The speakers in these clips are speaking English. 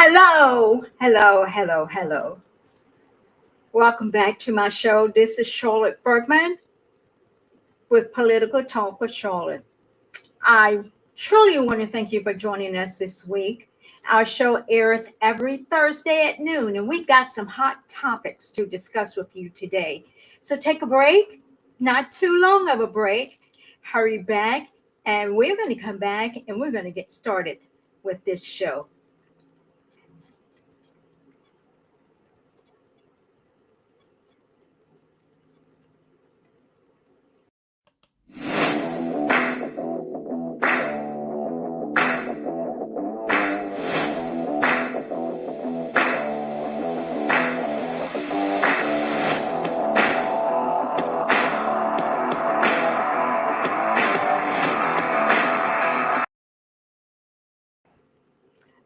Hello, hello, hello, hello. Welcome back to my show. This is Charlotte Bergman with Political Talk with Charlotte. I truly want to thank you for joining us this week. Our show airs every Thursday at noon, and we've got some hot topics to discuss with you today. So take a break, not too long of a break. Hurry back, and we're going to come back and we're going to get started with this show.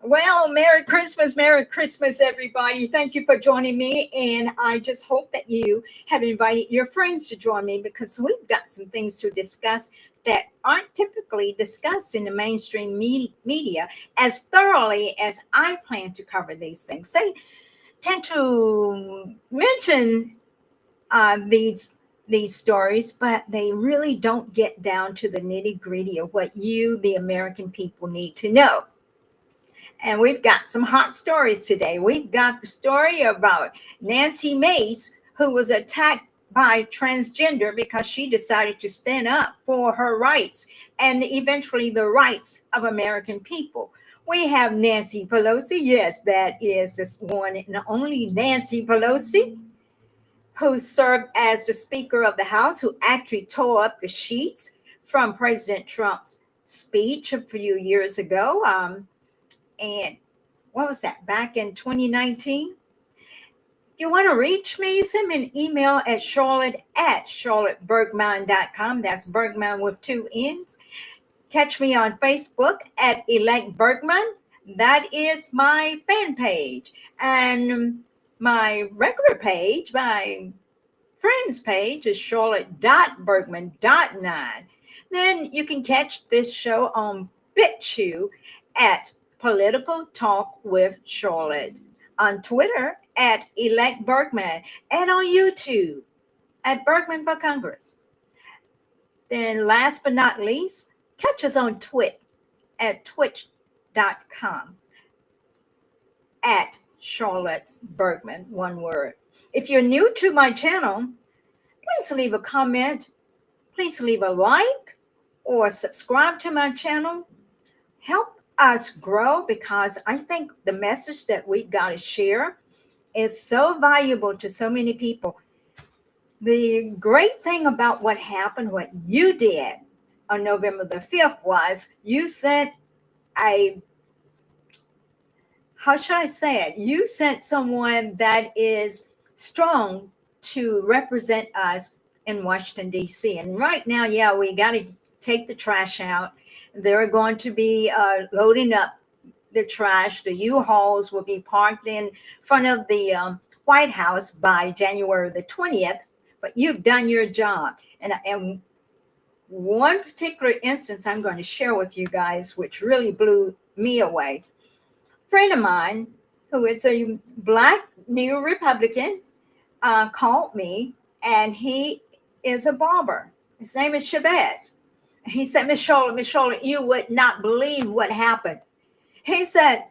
Well, Merry Christmas, everybody. Thank you for joining me. And I just hope that you have invited your friends to join me because we've got some things to discuss that aren't typically discussed in the mainstream media as thoroughly as I plan to cover these things. They tend to mention these stories, but they really don't get down to the nitty gritty of what you, the American people, need to know. And we've got some hot stories today. We've got the story about Nancy Mace, who was attacked by transgender because she decided to stand up for her rights and eventually the rights of American people. We have Nancy Pelosi. Yes, that is this one and only Nancy Pelosi, who served as the Speaker of the House, who actually tore up the sheets from President Trump's speech a few years ago. And what was that, back in 2019? If you want to reach me, send me an email at charlotte@charlottebergman.com. That's Bergman with two N's. Catch me on Facebook at Elect Bergman. That is my fan page. And my regular page, my friends page, is charlotte.bergman.9. Then you can catch this show on Bitchute at Political Talk with Charlotte, on Twitter at Elect Bergman, and on YouTube at Bergman for Congress. Then last but not least, catch us on Twitch at twitch.com at Charlotte Bergman, one word. If you're new to my channel, please leave a comment, please leave a like, or subscribe to my channel. Help us grow, because I think the message that we've got to share is so valuable to so many people. The great thing about what happened, what you did on November the 5th, was you sent how should I say it? You sent someone that is strong to represent us in Washington, D.C. And right now, yeah, we got to take the trash out. They're going to be loading up the trash. The U-Hauls will be parked in front of the White House by January the 20th. But you've done your job. And one particular instance I'm going to share with you guys, which really blew me away. A friend of mine, who is a Black New Republican, called me, and he is a barber. His name is Chavez. He said, Miss Charlotte, you would not believe what happened. He said,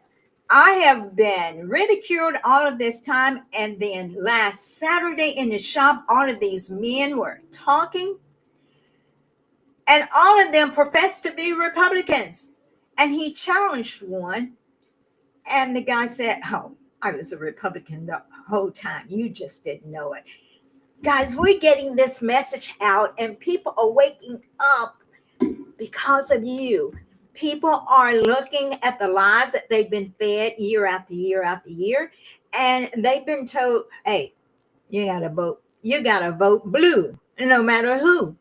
I have been ridiculed all of this time. And then last Saturday in the shop, all of these men were talking. And all of them professed to be Republicans. And he challenged one. And the guy said, oh, I was a Republican the whole time. You just didn't know it. Guys, we're getting this message out, and people are waking up because of you. People are looking at the lies that they've been fed year after year after year, and they've been told, hey, you gotta vote blue, no matter who.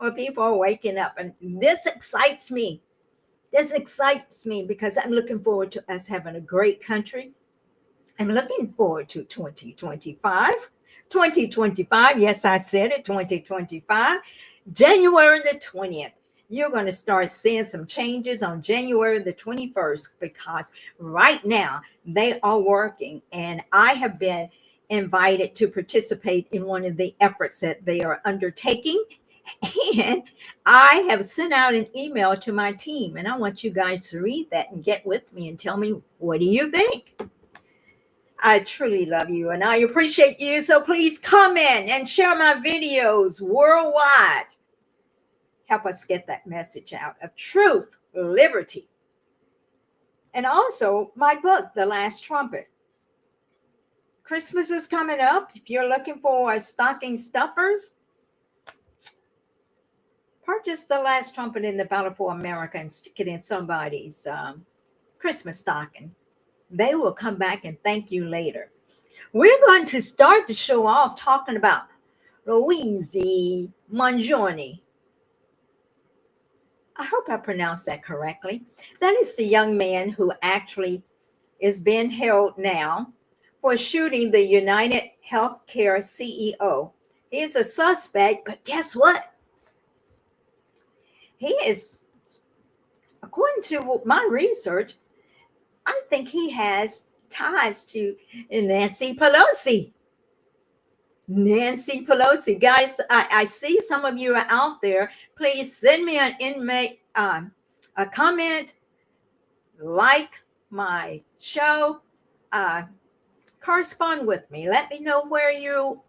Well, people are waking up, and this excites me. This excites me because I'm looking forward to us having a great country. I'm looking forward to 2025. 2025, yes, I said it, 2025, January the 20th. you're going to start seeing some changes on January the 21st, because right now they are working, and I have been invited to participate in one of the efforts that they are undertaking. And I have sent out an email to my team, and I want you guys to read that and get with me and tell me, what do you think? I truly love you and I appreciate you. So please comment and share my videos worldwide. Help us get that message out of truth, liberty. And also my book, The Last Trumpet. Christmas is coming up. If you're looking for stocking stuffers, purchase The Last Trumpet in the Battle for America and stick it in somebody's Christmas stocking. They will come back and thank you later. We're going to start the show off talking about Luigi Mangione. I hope I pronounced that correctly. That is the young man who actually is being held now for shooting the United Healthcare CEO. He is a suspect, but guess what? He is, according to my research, I think he has ties to Nancy Pelosi. Nancy Pelosi. Guys, I see some of you are out there. Please send me a comment, like my show, correspond with me. Let me know where you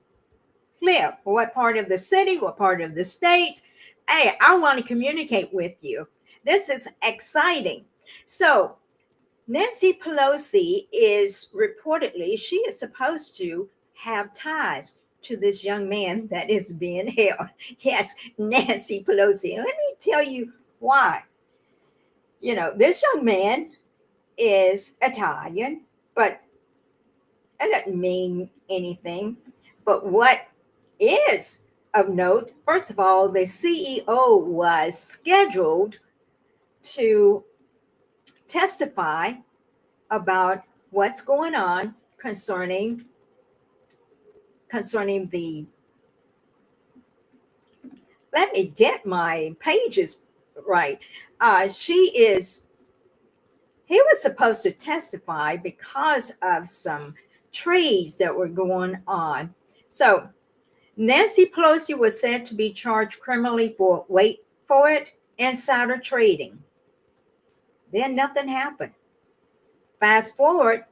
live, what part of the city, what part of the state. Hey, I want to communicate with you. This is exciting. So Nancy Pelosi is reportedly, she is supposed to have ties to this young man that is being held. Yes, Nancy Pelosi. And let me tell you why. You know, this young man is Italian, but it doesn't mean anything. But what is of note, first of all, the CEO was scheduled to testify about what's going on concerning the, let me get my pages right. He was supposed to testify because of some trades that were going on. So Nancy Pelosi was said to be charged criminally for, wait for it, insider trading. Then nothing happened. Fast forward,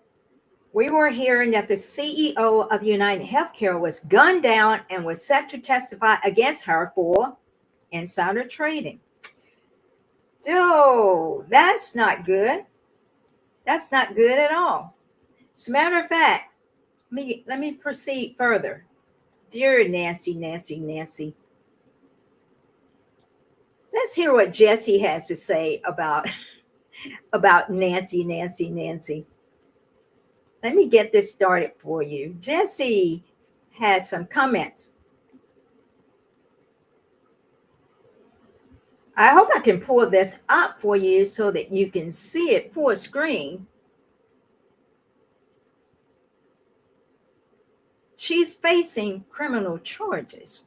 we were hearing that the CEO of United Healthcare was gunned down and was set to testify against her for insider trading. Dude, that's not good. That's not good at all. As a matter of fact, let me proceed further. Dear Nancy. Let's hear what Jesse has to say about Nancy. Let me get this started for you. Jesse has some comments. I hope I can pull this up for you so that you can see it full screen. She's facing criminal charges.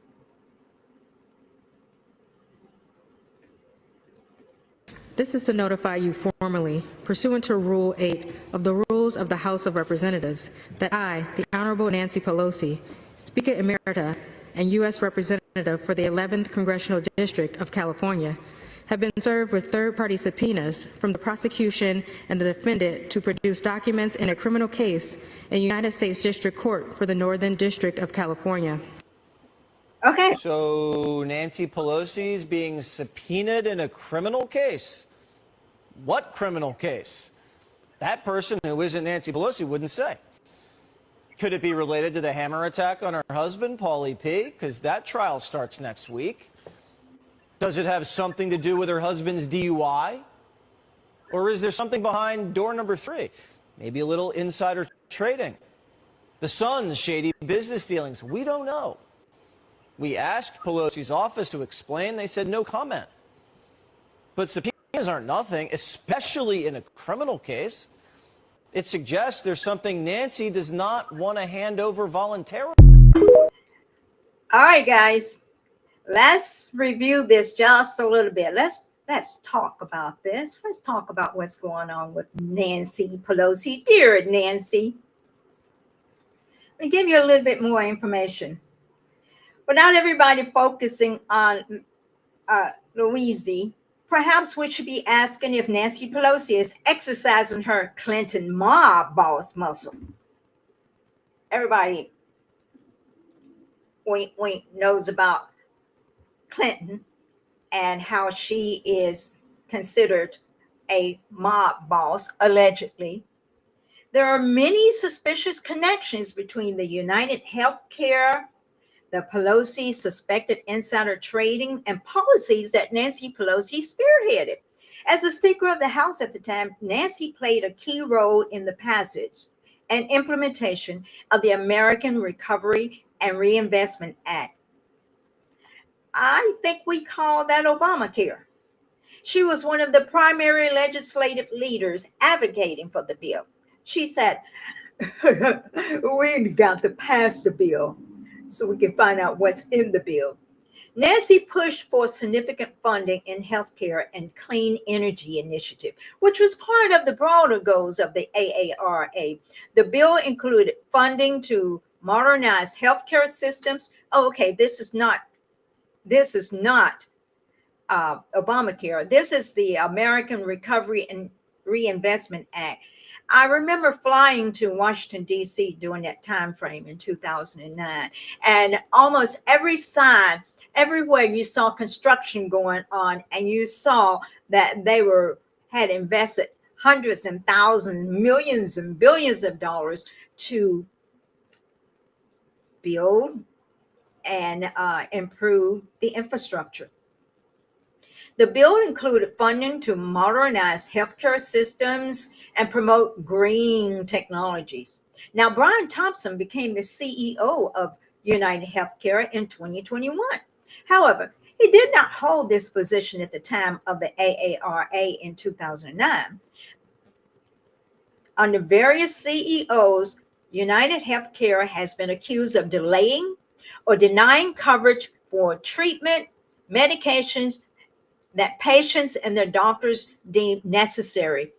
This is to notify you formally, pursuant to Rule 8 of the Rules of the House of Representatives, that I, the Honorable Nancy Pelosi, Speaker Emerita and U.S. Representative for the 11th Congressional District of California, have been served with third-party subpoenas from the prosecution and the defendant to produce documents in a criminal case in United States District Court for the Northern District of California. Okay. So Nancy Pelosi is being subpoenaed in a criminal case. What criminal case? That person who isn't Nancy Pelosi wouldn't say. Could it be related to the hammer attack on her husband, Paulie P? Because that trial starts next week. Does it have something to do with her husband's DUI? Or is there something behind door number 3? Maybe a little insider trading. The son's shady business dealings. We don't know. We asked Pelosi's office to explain. They said no comment. But subpoenas aren't nothing, especially in a criminal case. It suggests there's something Nancy does not want to hand over voluntarily. All right, guys. let's review this just a little bit. Let's talk about this. Let's talk about what's going on with Nancy Pelosi. Dear Nancy, let me give you a little bit more information. Without everybody focusing on Louise, perhaps we should be asking if Nancy Pelosi is exercising her Clinton mob boss muscle. Everybody wink, wink knows about Clinton and how she is considered a mob boss, allegedly. There are many suspicious connections between the United Healthcare, the Pelosi suspected insider trading, and policies that Nancy Pelosi spearheaded. As the Speaker of the House at the time, Nancy played a key role in the passage and implementation of the American Recovery and Reinvestment Act. I think we call that Obamacare. She was one of the primary legislative leaders advocating for the bill. She said, we got to pass the bill so we can find out what's in the bill. Nancy pushed for significant funding in healthcare and clean energy initiative, which was part of the broader goals of the AARA. The bill included funding to modernize healthcare systems. Oh, okay, this is not Obamacare. This is the American Recovery and Reinvestment Act. I remember flying to Washington, D.C. during that time frame in 2009, and almost every sign, everywhere you saw construction going on, and you saw that they had invested hundreds and thousands, millions and billions of dollars to build and improve the infrastructure. The bill included funding to modernize healthcare systems and promote green technologies. Now, Brian Thompson became the CEO of United Healthcare in 2021. However, he did not hold this position at the time of the AARA in 2009. Under various CEOs, United Healthcare has been accused of delaying or denying coverage for treatment, medications that patients and their doctors deem necessary,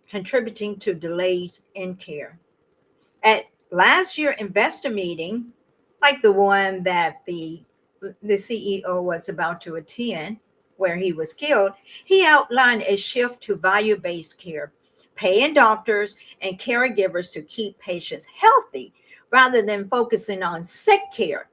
contributing to delays in care. At last year's investor meeting, like the one that the CEO was about to attend, where he was killed, he outlined a shift to value-based care, paying doctors and caregivers to keep patients healthy rather than focusing on sick care.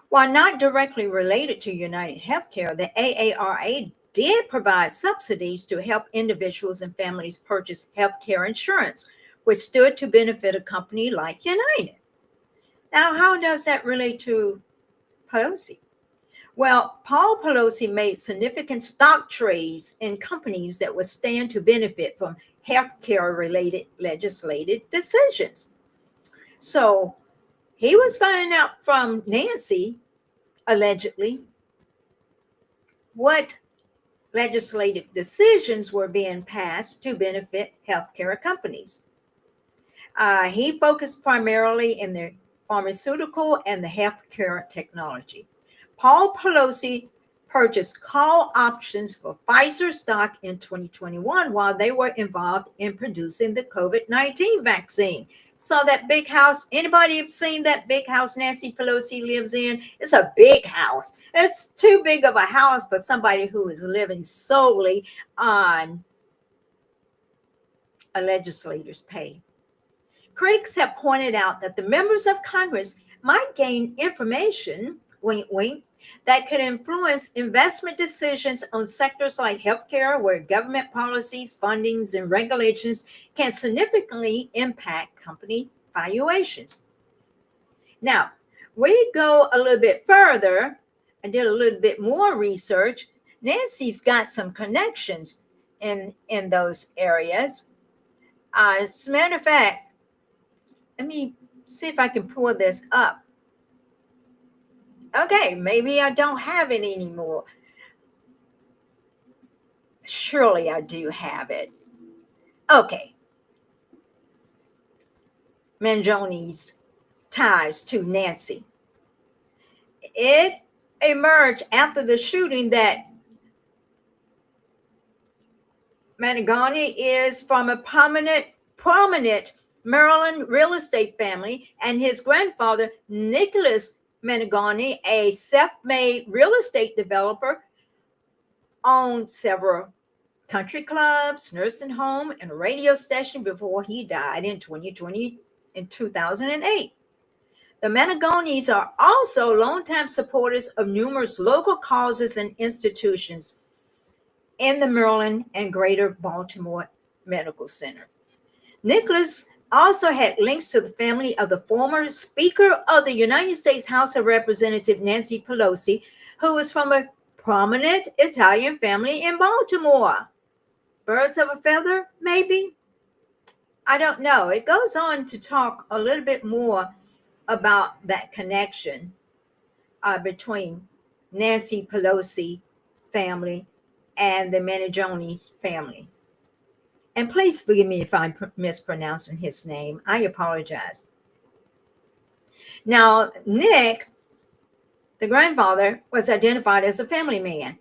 While not directly related to United Healthcare, the AARA did provide subsidies to help individuals and families purchase healthcare insurance, which stood to benefit a company like United. Now, how does that relate to Pelosi? Well, Paul Pelosi made significant stock trades in companies that would stand to benefit from healthcare-related legislative decisions. So he was finding out from Nancy, allegedly, what legislative decisions were being passed to benefit healthcare companies. He focused primarily in the pharmaceutical and the healthcare technology. Paul Pelosi purchased call options for Pfizer stock in 2021 while they were involved in producing the COVID-19 vaccine. Saw that big house? Anybody have seen that big house Nancy Pelosi lives in? It's a big house. It's too big of a house for somebody who is living solely on a legislator's pay. Critics have pointed out that the members of Congress might gain information, wink, wink, that could influence investment decisions on sectors like healthcare, where government policies, fundings, and regulations can significantly impact company valuations. Now, we go a little bit further and did a little bit more research. Nancy's got some connections in those areas. As a matter of fact, let me see if I can pull this up. Okay, maybe I don't have it anymore. Surely I do have it. Okay. Mangioni's ties to Nancy. it emerged after the shooting that Manigani is from a prominent Maryland real estate family, and his grandfather, Nicholas Manigani, a self-made real estate developer, owned several country clubs, nursing home, and a radio station before he died in 2008. The Maniganis are also longtime supporters of numerous local causes and institutions in the Maryland and Greater Baltimore Medical Center. Nicholas also had links to the family of the former Speaker of the United States House of Representatives, Nancy Pelosi, who was from a prominent Italian family in Baltimore. Birds of a feather, maybe? I don't know. It goes on to talk a little bit more about that connection between Nancy Pelosi family and the Mangione family. And please forgive me if I'm mispronouncing his name. I apologize. Now, Nick, the grandfather, was identified as a family man.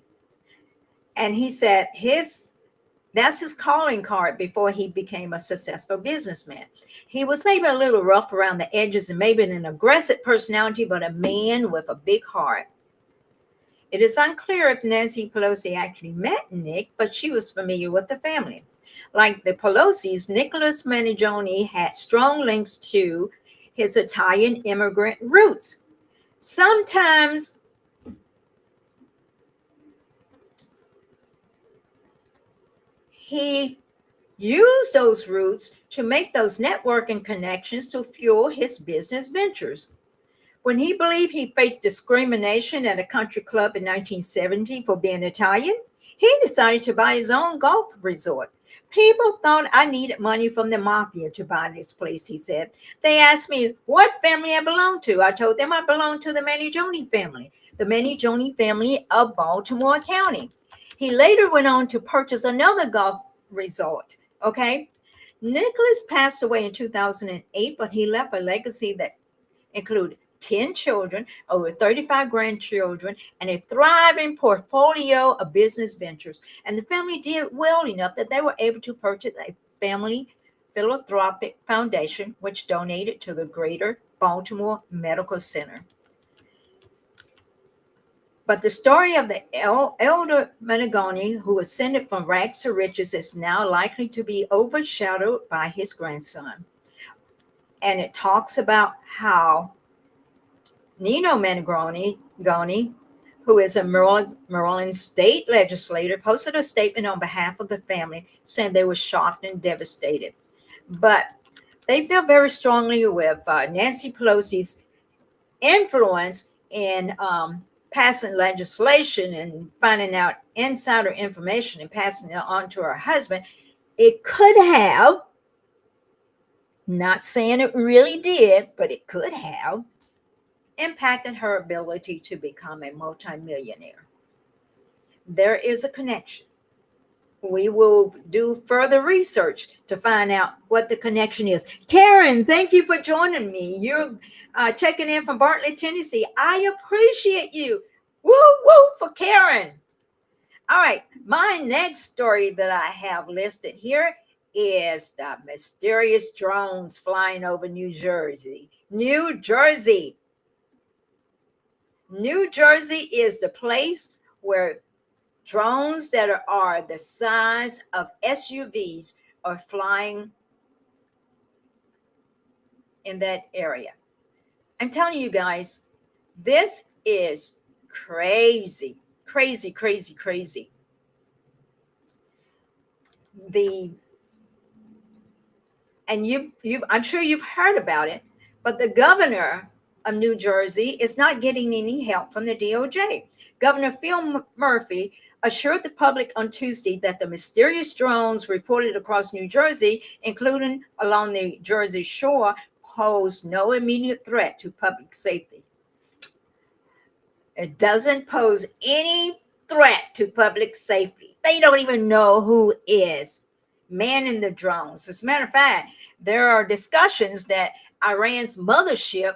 And he said that's his calling card before he became a successful businessman. He was maybe a little rough around the edges and maybe an aggressive personality, but a man with a big heart. It is unclear if Nancy Pelosi actually met Nick, but she was familiar with the family. Like the Pelosi's, Nicholas Mangione had strong links to his Italian immigrant roots. Sometimes he used those roots to make those networking connections to fuel his business ventures. When he believed he faced discrimination at a country club in 1970 for being Italian, he decided to buy his own golf resort. People thought I needed money from the mafia to buy this place, he said. They asked me what family I belonged to. I told them I belonged to the Mangione family, the Mangione family of Baltimore County. He later went on to purchase another golf resort, okay? Nicholas passed away in 2008, but he left a legacy that included 10 children, over 35 grandchildren, and a thriving portfolio of business ventures. And the family did well enough that they were able to purchase a family philanthropic foundation, which donated to the Greater Baltimore Medical Center. But the story of the elder Manigone, who ascended from rags to riches, is now likely to be overshadowed by his grandson. And it talks about how Nino Manigone, who is a Maryland state legislator, posted a statement on behalf of the family saying they were shocked and devastated. But they feel very strongly with Nancy Pelosi's influence in passing legislation and finding out insider information and passing it on to her husband. It could have, not saying it really did, but it could have impacted her ability to become a multimillionaire. There is a connection. We will do further research to find out what the connection is. Karen, thank you for joining me. You're checking in from Bartlett, Tennessee. I appreciate you. Woo, woo for Karen. All right, my next story that I have listed here is the mysterious drones flying over New Jersey. New Jersey. New Jersey is the place where drones that are the size of SUVs are flying in that area. I'm telling you guys, this is crazy, crazy, crazy, crazy. I'm sure you've heard about it, but the governor of New Jersey is not getting any help from the DOJ. Governor Phil Murphy assured the public on Tuesday that the mysterious drones reported across New Jersey, including along the Jersey shore, pose no immediate threat to public safety. It doesn't pose any threat to public safety. They don't even know who is manning the drones. As a matter of fact, there are discussions that Iran's mothership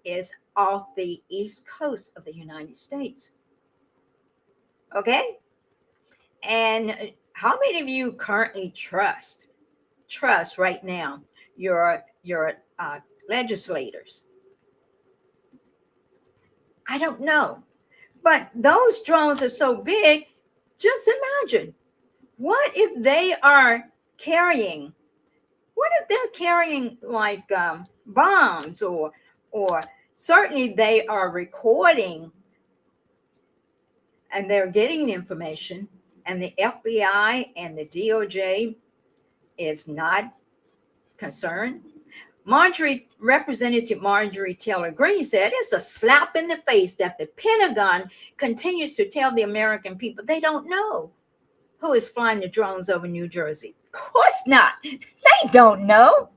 is off the east coast of the United States. Okay? And how many of you currently trust right now your legislators? I don't know. But those drones are so big, just imagine. What if they are carrying, what if they're carrying like bombs, or certainly they are recording and they're getting information, and the FBI and the DOJ is not concerned? Representative Marjorie Taylor Greene said it's a slap in the face that the Pentagon continues to tell the American people they don't know who is flying the drones over New Jersey. Of course not. They don't know.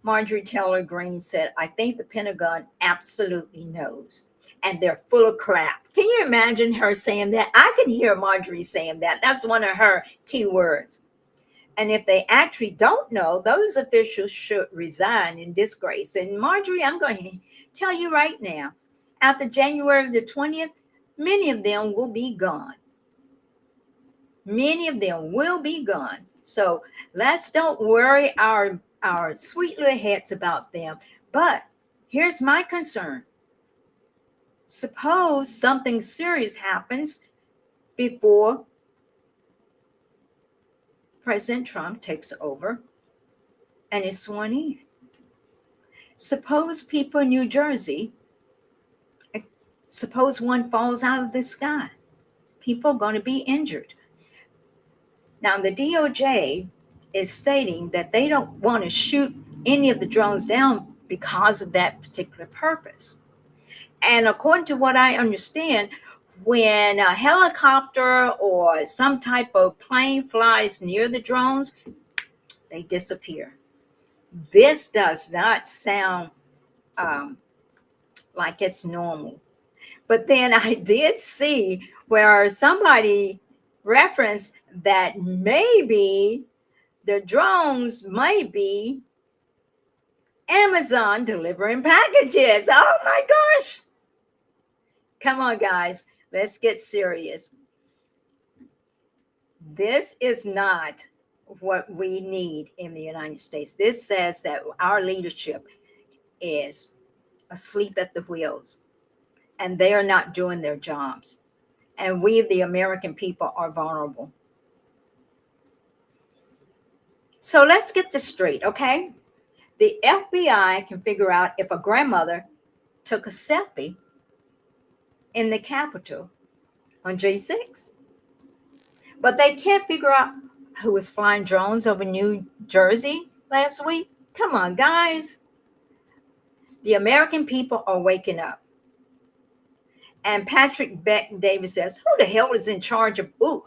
Marjorie Taylor Greene said, I think the Pentagon absolutely knows, and they're full of crap. Can you imagine her saying that? I can hear Marjorie saying that. That's one of her key words. And if they actually don't know, those officials should resign in disgrace. And Marjorie, I'm going to tell you right now, after January the 20th, many of them will be gone. Many of them will be gone. So let's don't worry our sweet little heads about them. But here's my concern. Suppose something serious happens before President Trump takes over and is sworn in. Suppose people in New Jersey, suppose one falls out of the sky. People are going to be injured. Now, the DOJ is stating that they don't want to shoot any of the drones down because of that particular purpose. And according to what I understand, when a helicopter or some type of plane flies near the drones, they disappear. This does not sound like it's normal. But then I did see where somebody referenced that maybe the drones may be Amazon delivering packages. Oh my gosh. Come on, guys. Let's get serious. This is not what we need in the United States. This says that our leadership is asleep at the wheels and they are not doing their jobs. And we, the American people, are vulnerable. So let's get this straight, okay? The FBI can figure out if a grandmother took a selfie in the Capitol on J6. But they can't figure out who was flying drones over New Jersey last week. Come on, guys. The American people are waking up. And Patrick Beck Davis says, who the hell is in charge of, of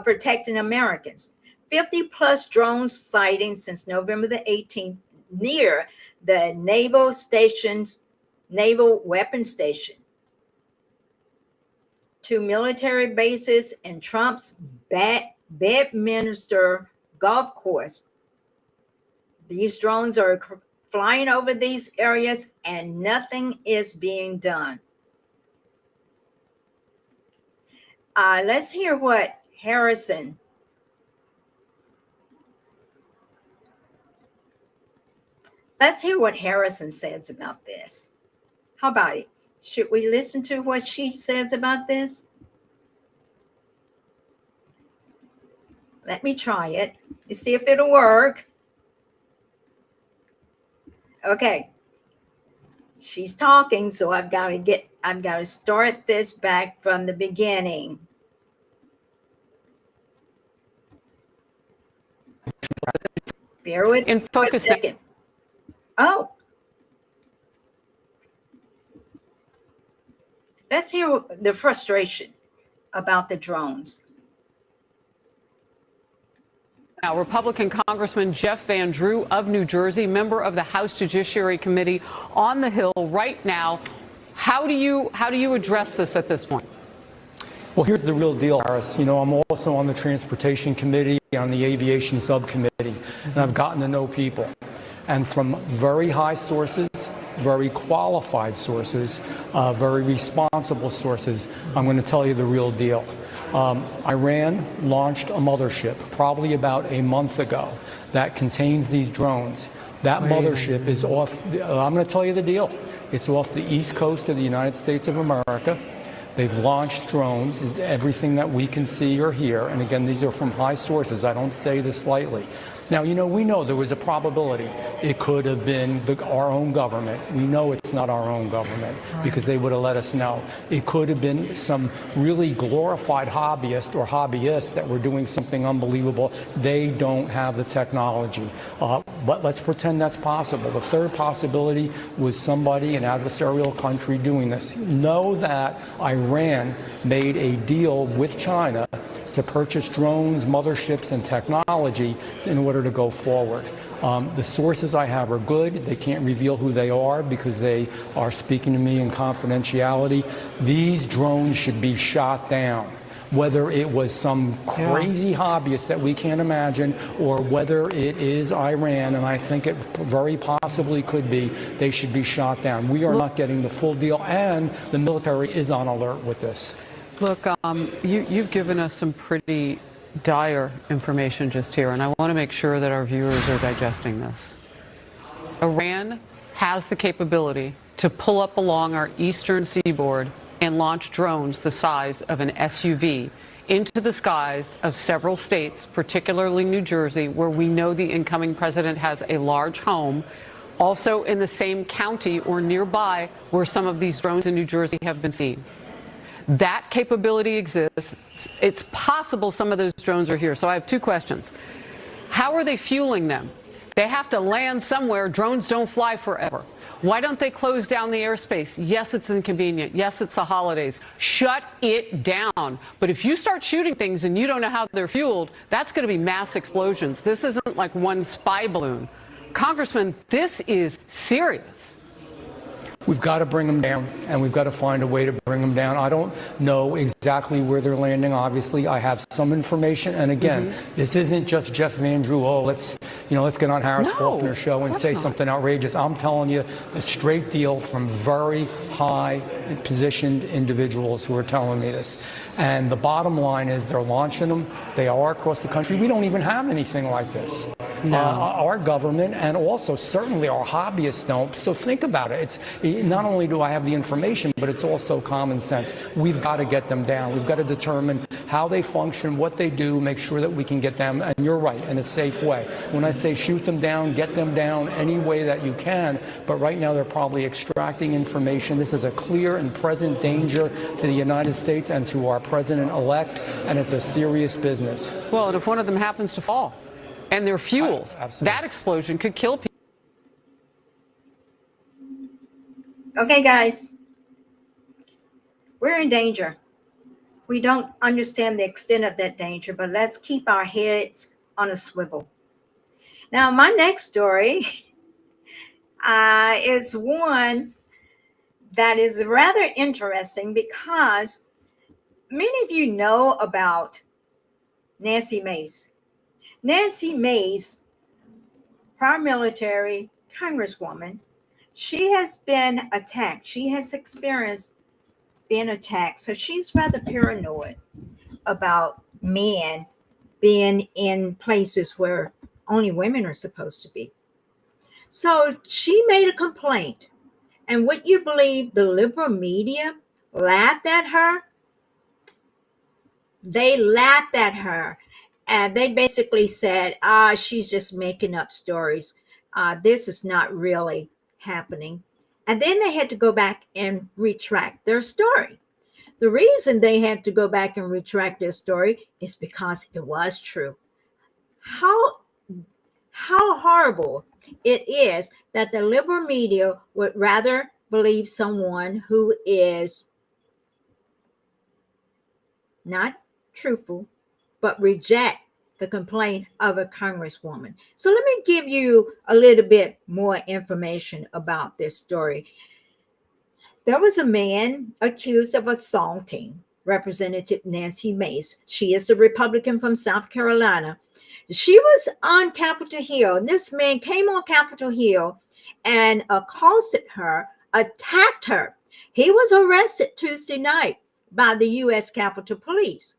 protecting Americans? 50 plus drone sightings since November the 18th near the Naval Weapons Station, 2 military bases, and Trump's Bedminster golf course. These drones are flying over these areas and nothing is being done. Let's hear what Harrison says about this. How about it? Should we listen to what she says about this? Let me try it to see if it'll work. Okay. She's talking, so I've got to start this back from the beginning. Bear with me for a second. Oh. Let's hear the frustration about the drones. Now, Republican Congressman Jeff Van Drew of New Jersey, member of the House Judiciary Committee on the Hill right now. How do you address this at this point? Well, here's the real deal, Harris. You know, I'm also on the Transportation Committee, on the Aviation Subcommittee, and I've gotten to know people. and from very high sources, very qualified sources, very responsible sources. I'm going to tell you the real deal. Iran launched a mothership probably about a month ago that contains these drones. That mothership is off, I'm going to tell you the deal. It's off the east coast of the United States of America. They've launched drones, is everything that we can see or hear. And again, these are from high sources. I don't say this lightly. Now, we know there was a probability it could have been our own government. We know it's not our own government because they would have let us know. It could have been some really glorified hobbyist or hobbyists that were doing something unbelievable. They don't have the technology. But let's pretend that's possible. The third possibility was somebody, an adversarial country, doing this. Know that Iran made a deal with China to purchase drones, motherships, and technology in order to go forward. The sources I have are good. They can't reveal who they are because they are speaking to me in confidentiality. These drones should be shot down. Whether it was some crazy hobbyist that we can't imagine, or whether it is Iran, and I think it very possibly could be, they should be shot down. We are not getting the full deal, and the military is on alert with this. Look, you've given us some pretty dire information just here, and I want to make sure that our viewers are digesting this. Iran has the capability to pull up along our eastern seaboard and launch drones the size of an SUV into the skies of several states, particularly New Jersey, where we know the incoming president has a large home, also in the same county or nearby where some of these drones in New Jersey have been seen. That capability exists. It's possible some of those drones are here. So I have two questions. How are they fueling them? They have to land somewhere. Drones don't fly forever. Why don't they close down the airspace? Yes, it's inconvenient. Yes, it's the holidays. Shut it down. But if you start shooting things and you don't know how they're fueled, that's going to be mass explosions. This isn't like one spy balloon. Congressman, this is serious. We've got to bring them down, and we've got to find a way to bring them down. I don't know exactly where they're landing. Obviously, I have some information. And again, this isn't just Jeff Van Drew. Oh, let's get on Harris Faulkner's show and say something outrageous. I'm telling you the straight deal from very high positioned individuals who are telling me this. And the bottom line is they're launching them. They are across the country. We don't even have anything like this. No. Our government and also certainly our hobbyists don't. So think about it. It's not only do I have the information, but it's also common sense. We've got to get them down. We've got to determine how they function, what they do, make sure that we can get them, and you're right, in a safe way. When I say shoot them down, get them down any way that you can, but right now they're probably extracting information. This is a clear and present danger to the United States and to our president-elect, and it's a serious business. Well, and if one of them happens to fall and they're fueled, that explosion could kill people. Okay, guys, we're in danger. We don't understand the extent of that danger, but let's keep our heads on a swivel. Now, my next story is one that is rather interesting because many of you know about Nancy Mace. Nancy Mace, prior military congresswoman, she has been attacked. She has experienced being attacked. So she's rather paranoid about men being in places where only women are supposed to be. So she made a complaint. And would you believe the liberal media laughed at her? They laughed at her. And they basically said, she's just making up stories. This is not really happening. And then they had to go back and retract their story. The reason they had to go back and retract their story is because it was true. How horrible it is that the liberal media would rather believe someone who is not truthful, but reject the complaint of a congresswoman. So let me give you a little bit more information about this story. There was a man accused of assaulting Representative Nancy Mace. She is a Republican from South Carolina. She was on Capitol Hill. This man came on Capitol Hill and accosted her, attacked her. He was arrested Tuesday night by the U.S. Capitol Police.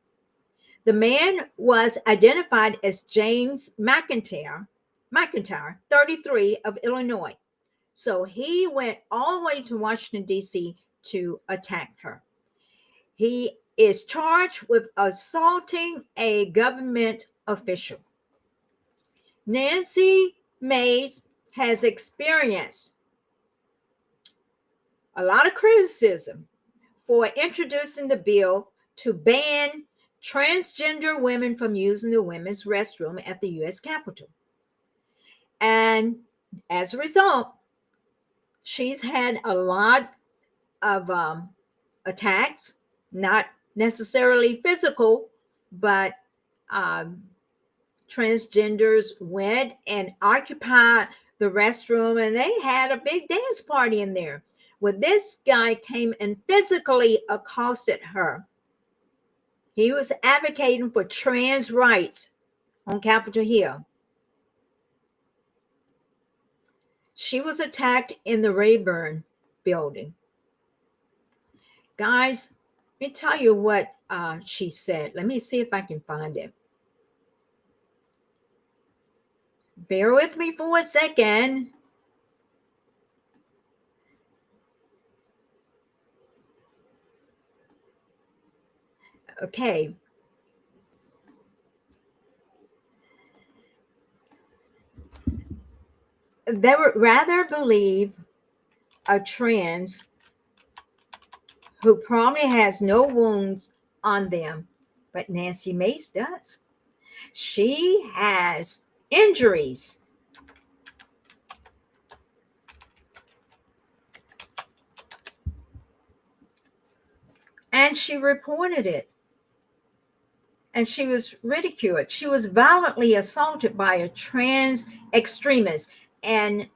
The man was identified as James McIntyre, 33, of Illinois. So he went all the way to Washington, D.C. to attack her. He is charged with assaulting a government official. Nancy Mace has experienced a lot of criticism for introducing the bill to ban transgender women from using the women's restroom at the U.S. Capitol. And as a result, she's had a lot of attacks, not necessarily physical, but transgenders went and occupied the restroom, and they had a big dance party in there. When this guy came and physically accosted her, he was advocating for trans rights on Capitol Hill. She was attacked in the Rayburn building. Guys, let me tell you what she said. Let me see if I can find it. Bear with me for a second. Okay. They would rather believe a trans who probably has no wounds on them, but Nancy Mace does. She has injuries. And she reported it. And she was ridiculed. She was violently assaulted by a trans extremist, and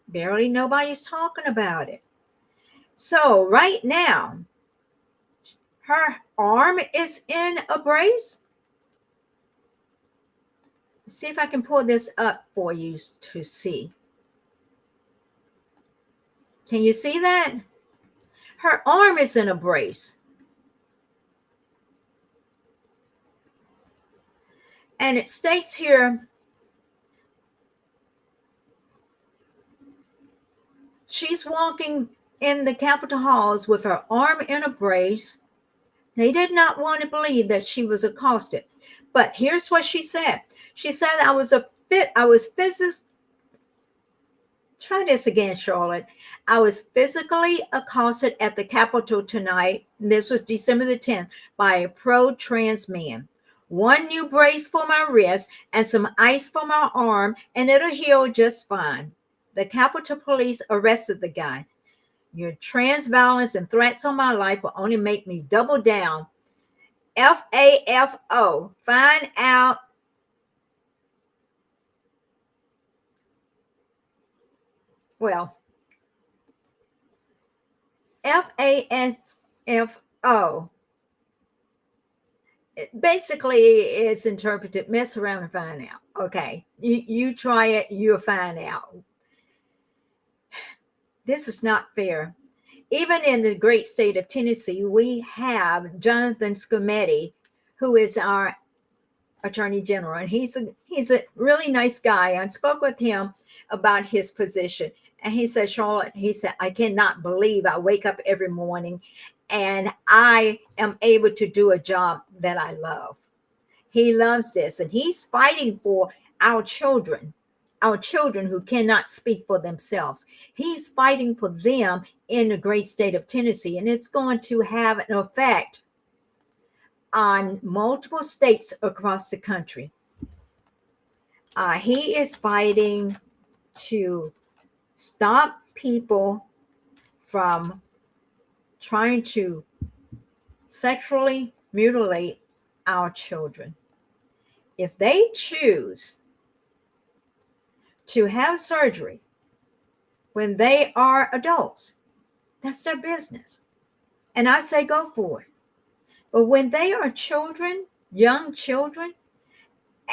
barely nobody's talking about it. So right now, her arm is in a brace. See if I can pull this up for you to see. Can you see that? Her arm is in a brace. And it states here, she's walking in the Capitol halls with her arm in a brace. They did not want to believe that she was accosted. But here's what she said. She said, try this again, Charlotte. I was physically accosted at the Capitol tonight. This was December the 10th by a pro-trans man. One new brace for my wrist and some ice for my arm, and it'll heal just fine. The Capitol Police arrested the guy. Your trans violence and threats on my life will only make me double down. FAFO. Find out. Well, FASFO. Basically, it's interpreted mess around and find out. Okay, you try it, you'll find out. This is not fair. Even in the great state of Tennessee, we have Jonathan Scometti, who is our attorney general, and he's a really nice guy. I spoke with him about his position, and he said, Charlotte, he said, I cannot believe I wake up every morning and I am able to do a job that I love. He loves this, and he's fighting for our children who cannot speak for themselves. He's fighting for them in the great state of Tennessee, and it's going to have an effect on multiple states across the country. He is fighting to stop people from trying to sexually mutilate our children. If they choose to have surgery when they are adults, that's their business. And I say go for it. But when they are children, young children,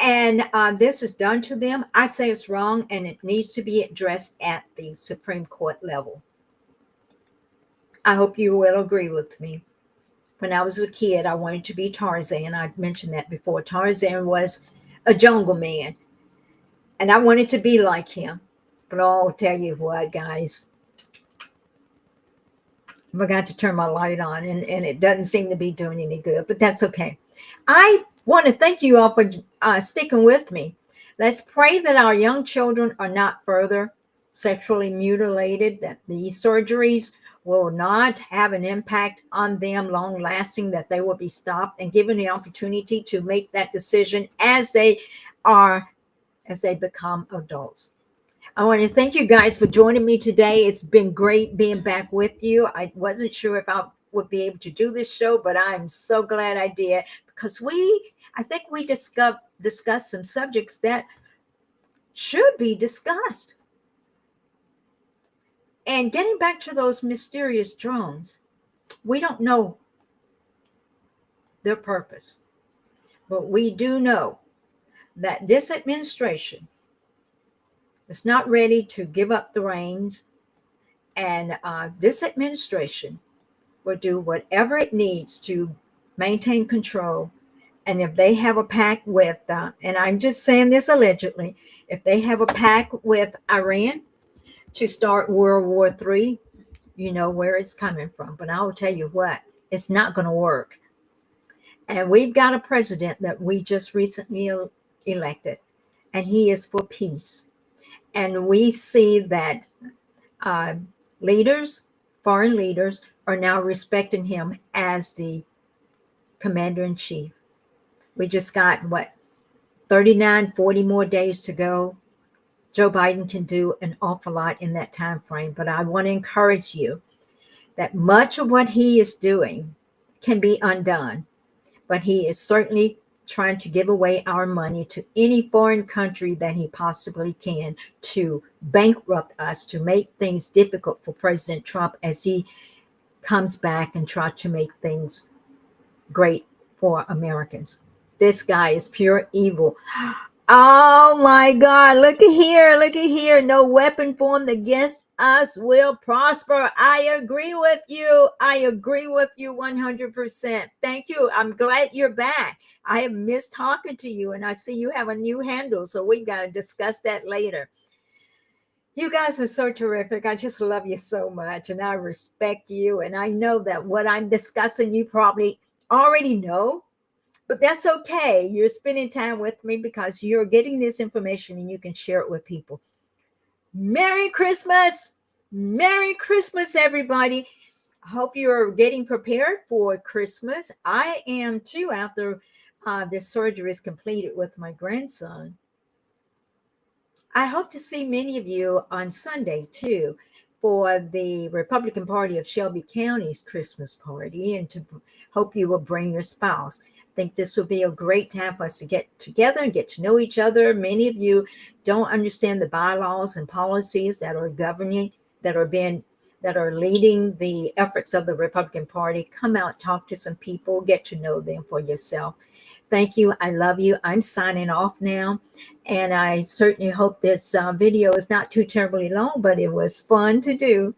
and this is done to them, I say it's wrong and it needs to be addressed at the Supreme Court level. I hope you will agree with me. When I was a kid, I wanted to be Tarzan. I mentioned that before. Tarzan was a jungle man, and I wanted to be like him. But I'll tell you what, guys, I forgot to turn my light on, and it doesn't seem to be doing any good, but that's okay. I want to thank you all for sticking with me. Let's pray that our young children are not further sexually mutilated, that these surgeries will not have an impact on them long lasting, that they will be stopped and given the opportunity to make that decision as they become adults. I want to thank you guys for joining me today. It's been great being back with you. I wasn't sure if I would be able to do this show, but I'm so glad I did, because I think we discussed some subjects that should be discussed. And getting back to those mysterious drones, we don't know their purpose, but we do know that this administration is not ready to give up the reins, and this administration will do whatever it needs to maintain control. And if they have a pact with, and I'm just saying this allegedly, if they have a pact with Iran to start World War III, you know where it's coming from. But I will tell you what, it's not going to work. And we've got a president that we just recently elected, and he is for peace. And we see that uh, foreign leaders, are now respecting him as the commander in chief. We just got 39, 40 more days to go. Joe Biden can do an awful lot in that time frame, but I want to encourage you that much of what he is doing can be undone, but he is certainly trying to give away our money to any foreign country that he possibly can, to bankrupt us, to make things difficult for President Trump as he comes back and try to make things great for Americans. This guy is pure evil. Oh my God, look at here. No weapon formed against us will prosper. I agree with you. 100%. Thank you. I'm glad you're back. I have missed talking to you, and I see you have a new handle, so we've got to discuss that later. You guys are so terrific. I just love you so much, and I respect you, and I know that what I'm discussing you probably already know. But that's okay. You're spending time with me because you're getting this information and you can share it with people. Merry Christmas. Merry Christmas, everybody. I hope you're getting prepared for Christmas. I am too, after this surgery is completed with my grandson. I hope to see many of you on Sunday too, for the Republican Party of Shelby County's Christmas party, and to hope you will bring your spouse. I think this will be a great time for us to get together and get to know each other. Many of you don't understand the bylaws and policies that are governing, that are leading the efforts of the Republican Party. Come out, talk to some people, get to know them for yourself. Thank you. I love you. I'm signing off now. And I certainly hope this video is not too terribly long, but it was fun to do.